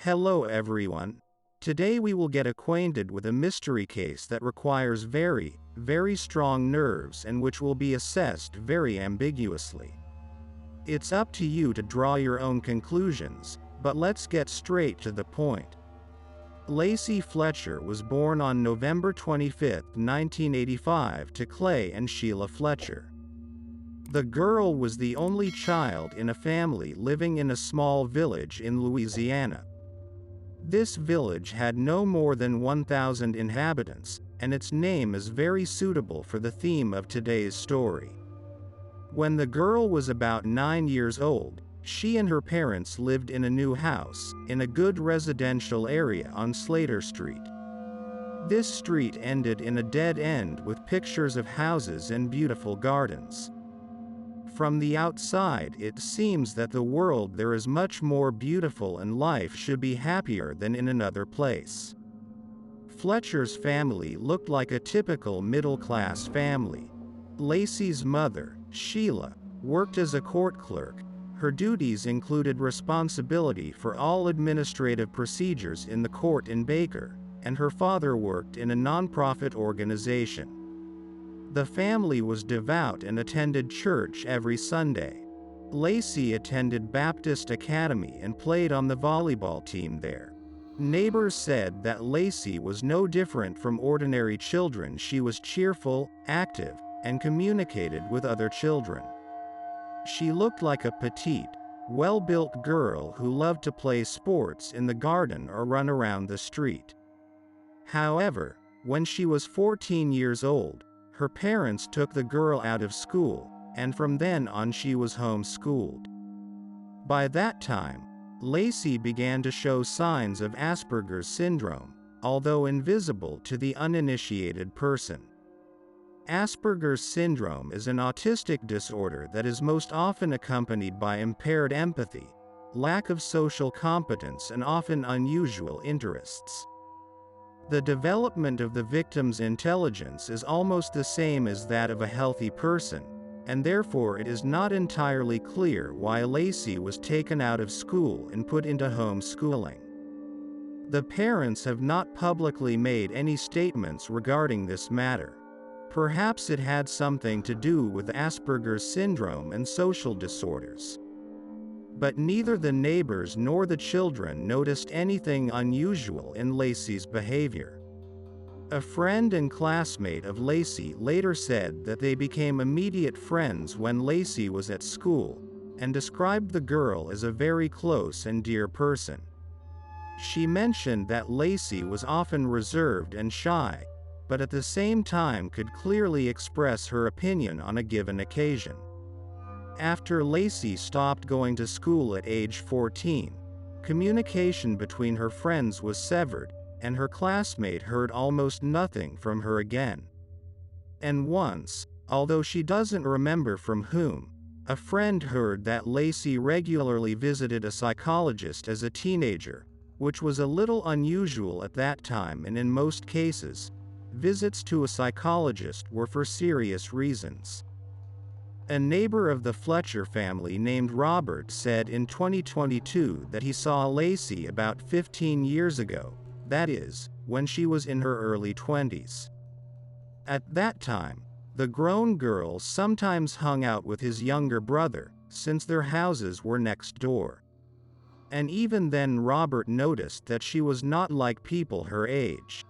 Hello everyone. Today we will get acquainted with a mystery case that requires very strong nerves and which will be assessed very ambiguously. It's up to you to draw your own conclusions, but let's get straight to the point. Lacey Fletcher was born on November 25, 1985 to Clay and Sheila Fletcher. The girl was the only child in a family living in a small village in Louisiana. This village had no more than 1,000 inhabitants, and its name is very suitable for the theme of today's story. When the girl was about 9 years old, she and her parents lived in a new house, in a good residential area on Slater Street. This street ended in a dead end with pictures of houses and beautiful gardens. From the outside it seems that the world there is much more beautiful and life should be happier than in another place. Fletcher's family looked like a typical middle-class family. Lacey's mother, Sheila, worked as a court clerk. Her duties included responsibility for all administrative procedures in the court in Baker, and her father worked in a nonprofit organization. The family was devout and attended church every Sunday. Lacey attended Baptist Academy and played on the volleyball team there. Neighbors said that Lacey was no different from ordinary children. She was cheerful, active, and communicated with other children. She looked like a petite, well-built girl who loved to play sports in the garden or run around the street. However, when she was 14 years old, her parents took the girl out of school, and from then on she was homeschooled. By that time, Lacey began to show signs of Asperger's syndrome, although invisible to the uninitiated person. Asperger's syndrome is an autistic disorder that is most often accompanied by impaired empathy, lack of social competence, and often unusual interests. The development of the victim's intelligence is almost the same as that of a healthy person, and therefore it is not entirely clear why Lacey was taken out of school and put into homeschooling. The parents have not publicly made any statements regarding this matter. Perhaps it had something to do with Asperger's syndrome and social disorders. But neither the neighbors nor the children noticed anything unusual in Lacey's behavior. A friend and classmate of Lacey later said that they became immediate friends when Lacey was at school, and described the girl as a very close and dear person. She mentioned that Lacey was often reserved and shy, but at the same time could clearly express her opinion on a given occasion. After Lacey stopped going to school at age 14, communication between her friends was severed, and her classmate heard almost nothing from her again. And once, although she doesn't remember from whom, a friend heard that Lacey regularly visited a psychologist as a teenager, which was a little unusual at that time, and in most cases, visits to a psychologist were for serious reasons. A neighbor of the Fletcher family named Robert said in 2022 that he saw Lacey about 15 years ago, that is, when she was in her early 20s. At that time, the grown girl sometimes hung out with his younger brother, since their houses were next door. And even then Robert noticed that she was not like people her age.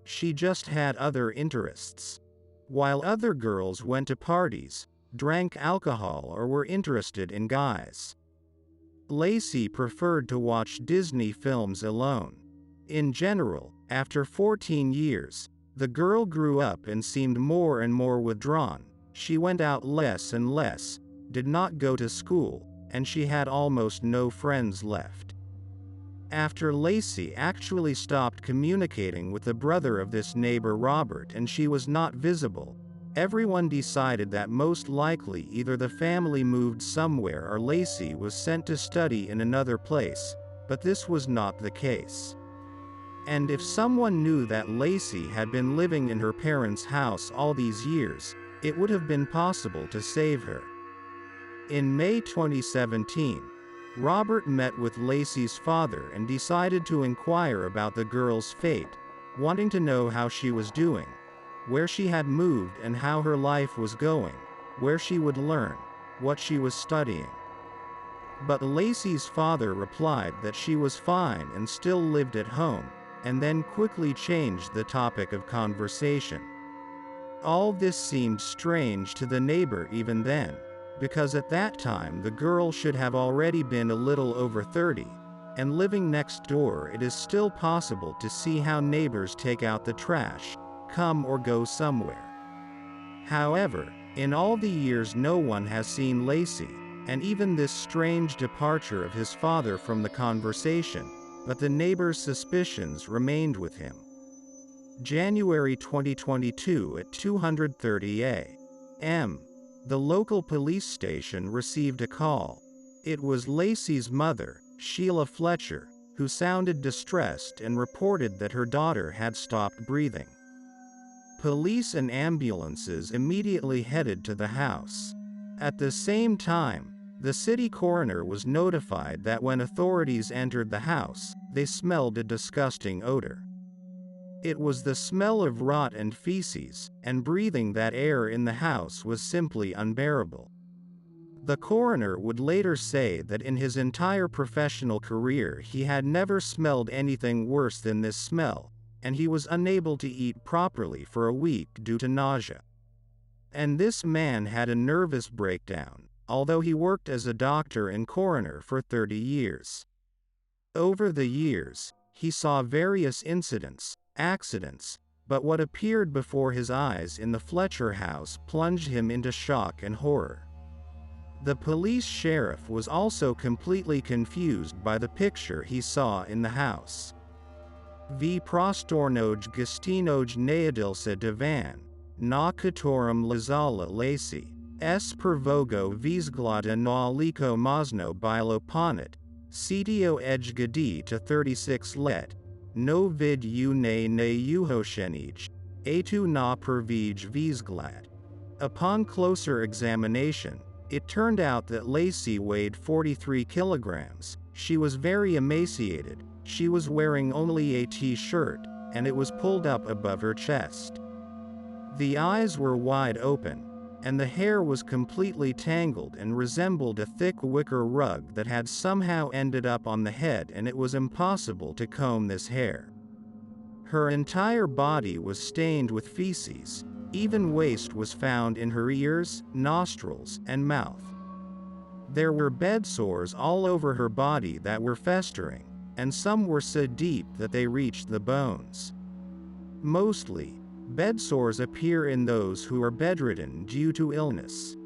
She just had other interests. While other girls went to parties, drank alcohol, or were interested in guys, Lacey preferred to watch Disney films alone. In general, after 14 years, the girl grew up and seemed more and more withdrawn. She went out less and less, did not go to school, and she had almost no friends left. After Lacey actually stopped communicating with the brother of this neighbor Robert and she was not visible, everyone decided that most likely either the family moved somewhere or Lacey was sent to study in another place, but this was not the case. And if someone knew that Lacey had been living in her parents' house all these years, it would have been possible to save her. In May 2017, Robert met with Lacey's father and decided to inquire about the girl's fate, wanting to know how she was doing, where she had moved and how her life was going, where she would learn, what she was studying. But Lacey's father replied that she was fine and still lived at home, and then quickly changed the topic of conversation. All this seemed strange to the neighbor even then, because at that time the girl should have already been a little over 30, and living next door it is still possible to see how neighbors take out the trash, come or go somewhere. However, in all the years no one has seen Lacey, and even this strange departure of his father from the conversation, but the neighbor's suspicions remained with him. January 2022 at 2:30 a.m. The local police station received a call. It was Lacey's mother, Sheila Fletcher, who sounded distressed and reported that her daughter had stopped breathing. Police and ambulances immediately headed to the house. At the same time, the city coroner was notified that when authorities entered the house, they smelled a disgusting odor. It was the smell of rot and feces, and breathing that air in the house was simply unbearable. The coroner would later say that in his entire professional career he had never smelled anything worse than this smell, and he was unable to eat properly for a week due to nausea. And this man had a nervous breakdown, although he worked as a doctor and coroner for 30 years. Over the years, he saw various incidents, accidents, but what appeared before his eyes in the Fletcher house plunged him into shock and horror. The police sheriff was also completely confused by the picture he saw in the house. V prostornoj gustinoj neadilsa divan, na katorum lazala Lacey. S pervogo vzglada na liko mazno bilo ponit, cto edgadi to 36 let, no vid u ne uhoshenij, atu na pervij vzglad. Upon closer examination, it turned out that Lacey weighed 43 kilograms, she was very emaciated, she was wearing only a t-shirt, and it was pulled up above her chest. The eyes were wide open, and the hair was completely tangled and resembled a thick wicker rug that had somehow ended up on the head, and it was impossible to comb this hair. Her entire body was stained with feces, even waste was found in her ears, nostrils, and mouth. There were bed sores all over her body that were festering, and some were so deep that they reached the bones. Mostly, bed sores appear in those who are bedridden due to illness.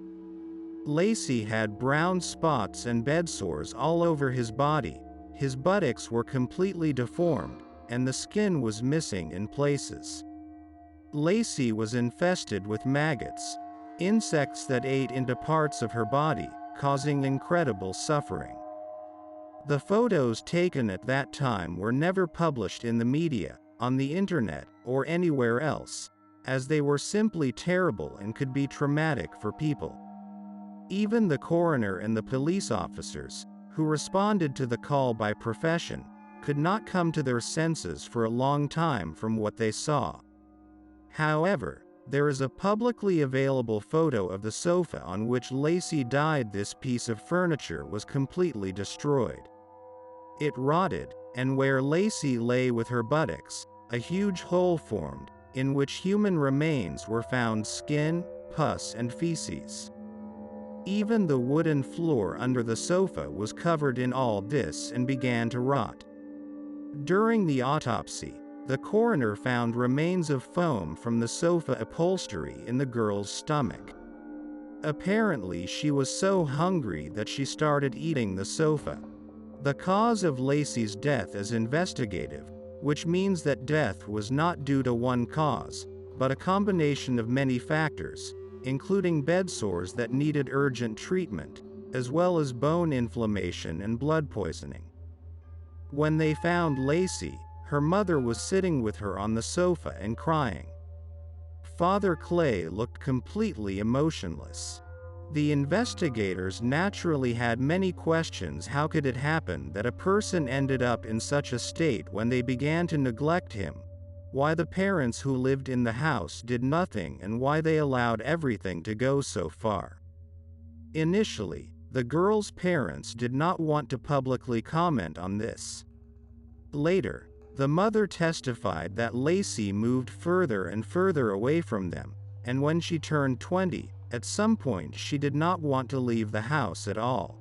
Lacey had brown spots and bed sores all over his body, his buttocks were completely deformed, and the skin was missing in places. Lacey was infested with maggots, insects that ate into parts of her body, causing incredible suffering. The photos taken at that time were never published in the media, on the internet, or anywhere else, as they were simply terrible and could be traumatic for people. Even the coroner and the police officers, who responded to the call by profession, could not come to their senses for a long time from what they saw. However, there is a publicly available photo of the sofa on which Lacey died. This piece of furniture was completely destroyed. It rotted, and where Lacey lay with her buttocks, a huge hole formed, in which human remains were found: skin, pus, and feces. Even the wooden floor under the sofa was covered in all this and began to rot. During the autopsy, the coroner found remains of foam from the sofa upholstery in the girl's stomach. Apparently she was so hungry that she started eating the sofa. The cause of Lacey's death is investigative, which means that death was not due to one cause, but a combination of many factors, including bed sores that needed urgent treatment, as well as bone inflammation and blood poisoning. When they found Lacey, her mother was sitting with her on the sofa and crying. Father Clay looked completely emotionless. The investigators naturally had many questions. How could it happen that a person ended up in such a state when they began to neglect him? Why the parents who lived in the house did nothing, and why they allowed everything to go so far. Initially, the girl's parents did not want to publicly comment on this. Later, the mother testified that Lacey moved further and further away from them, and when she turned 20, at some point she did not want to leave the house at all.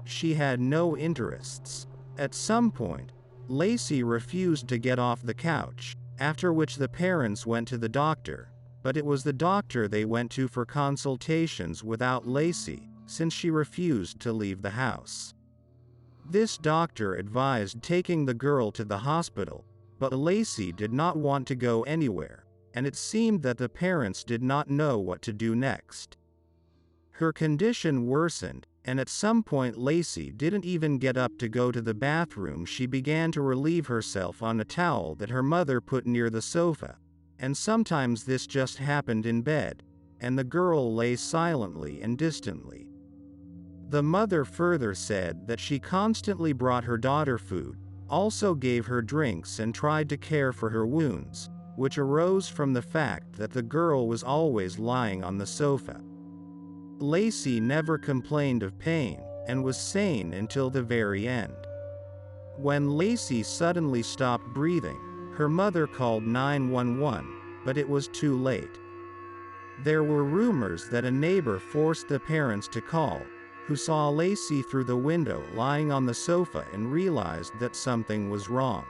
She had no interests. At some point, Lacey refused to get off the couch, after which the parents went to the doctor, but it was the doctor they went to for consultations without Lacey, since she refused to leave the house. This doctor advised taking the girl to the hospital, but Lacey did not want to go anywhere, and it seemed that the parents did not know what to do next. Her condition worsened, and at some point Lacey didn't even get up to go to the bathroom. She began to relieve herself on a towel that her mother put near the sofa, and sometimes this just happened in bed, and the girl lay silently and distantly. The mother further said that she constantly brought her daughter food, also gave her drinks, and tried to care for her wounds, which arose from the fact that the girl was always lying on the sofa. Lacey never complained of pain, and was sane until the very end. When Lacey suddenly stopped breathing, her mother called 911, but it was too late. There were rumors that a neighbor forced the parents to call, who saw Lacey through the window lying on the sofa and realized that something was wrong.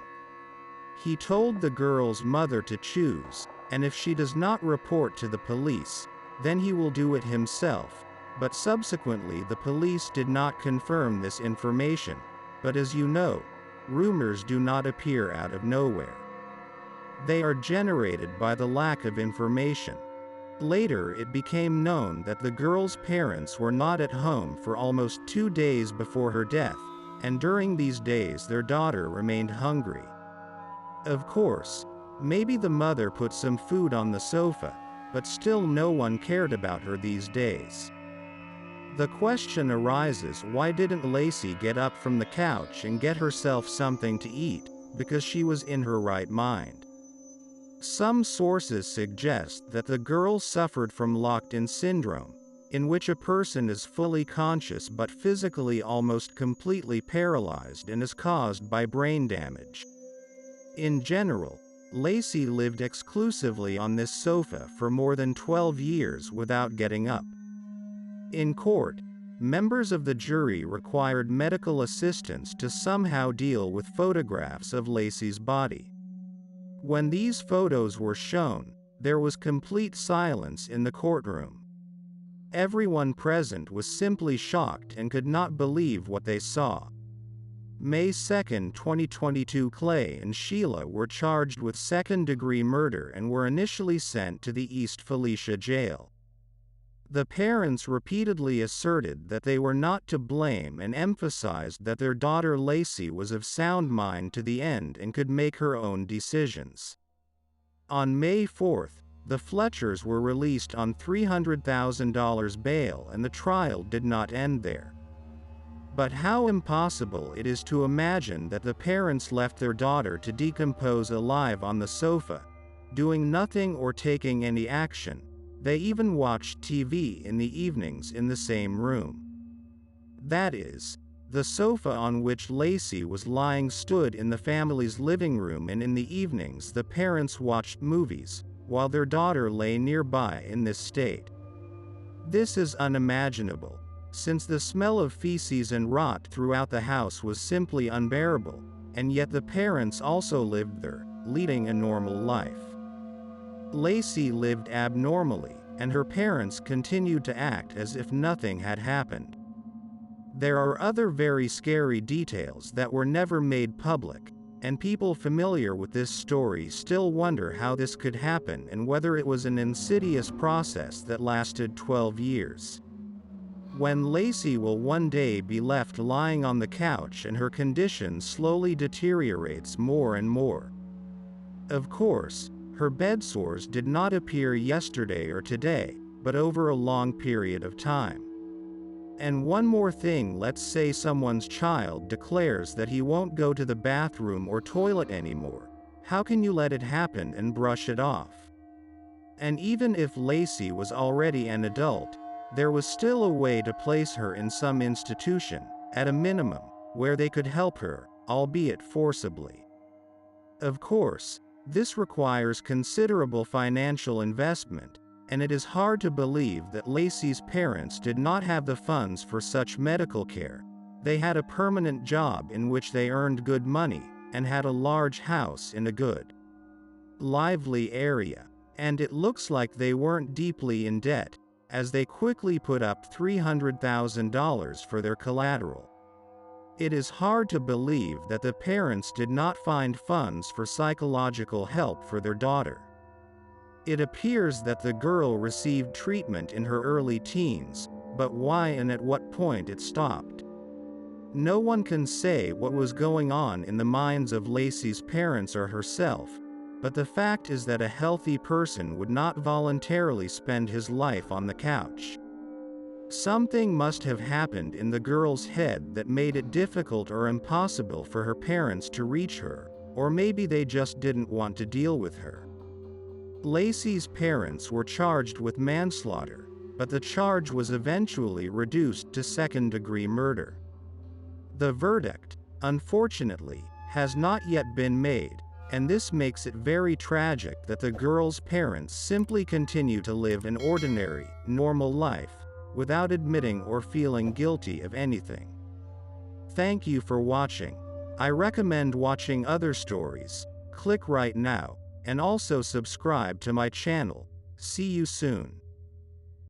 He told the girl's mother to choose, and if she does not report to the police, then he will do it himself, but subsequently the police did not confirm this information, but as you know, rumors do not appear out of nowhere. They are generated by the lack of information. Later it became known that the girl's parents were not at home for almost 2 days before her death, and during these days their daughter remained hungry. Of course, maybe the mother put some food on the sofa, but still no one cared about her these days. The question arises, why didn't Lacey get up from the couch and get herself something to eat, because she was in her right mind? Some sources suggest that the girl suffered from locked-in syndrome, in which a person is fully conscious but physically almost completely paralyzed and is caused by brain damage. In general, Lacey lived exclusively on this sofa for more than 12 years without getting up. In court, members of the jury required medical assistance to somehow deal with photographs of Lacey's body. When these photos were shown, there was complete silence in the courtroom. Everyone present was simply shocked and could not believe what they saw. May 2, 2022, Clay and Sheila were charged with second-degree murder and were initially sent to the East Felicia jail. The parents repeatedly asserted that they were not to blame and emphasized that their daughter Lacey was of sound mind to the end and could make her own decisions. On May 4, the Fletchers were released on $300,000 bail, and the trial did not end there. But how impossible it is to imagine that the parents left their daughter to decompose alive on the sofa, doing nothing or taking any action. They even watched TV in the evenings in the same room. That is, the sofa on which Lacey was lying stood in the family's living room, and in the evenings the parents watched movies, while their daughter lay nearby in this state. This is unimaginable, since the smell of feces and rot throughout the house was simply unbearable, and yet the parents also lived there, leading a normal life. Lacey lived abnormally, and her parents continued to act as if nothing had happened. There are other very scary details that were never made public, and people familiar with this story still wonder how this could happen and whether it was an insidious process that lasted 12 years. When Lacey will one day be left lying on the couch and her condition slowly deteriorates more and more. Of course, her bed sores did not appear yesterday or today, but over a long period of time. And one more thing, let's say someone's child declares that he won't go to the bathroom or toilet anymore. How can you let it happen and brush it off? And even if Lacey was already an adult, there was still a way to place her in some institution, at a minimum, where they could help her, albeit forcibly. Of course, this requires considerable financial investment, and it is hard to believe that Lacey's parents did not have the funds for such medical care. They had a permanent job in which they earned good money, and had a large house in a good, lively area. And it looks like they weren't deeply in debt, as they quickly put up $300,000 for their collateral. It is hard to believe that the parents did not find funds for psychological help for their daughter. It appears that the girl received treatment in her early teens, but why and at what point it stopped. No one can say what was going on in the minds of Lacey's parents or herself, but the fact is that a healthy person would not voluntarily spend his life on the couch. Something must have happened in the girl's head that made it difficult or impossible for her parents to reach her, or maybe they just didn't want to deal with her. Lacey's parents were charged with manslaughter, but the charge was eventually reduced to second-degree murder. The verdict, unfortunately, has not yet been made, and this makes it very tragic that the girl's parents simply continue to live an ordinary, normal life, without admitting or feeling guilty of anything. Thank you for watching. I recommend watching other stories. Click right now, and also subscribe to my channel. See you soon.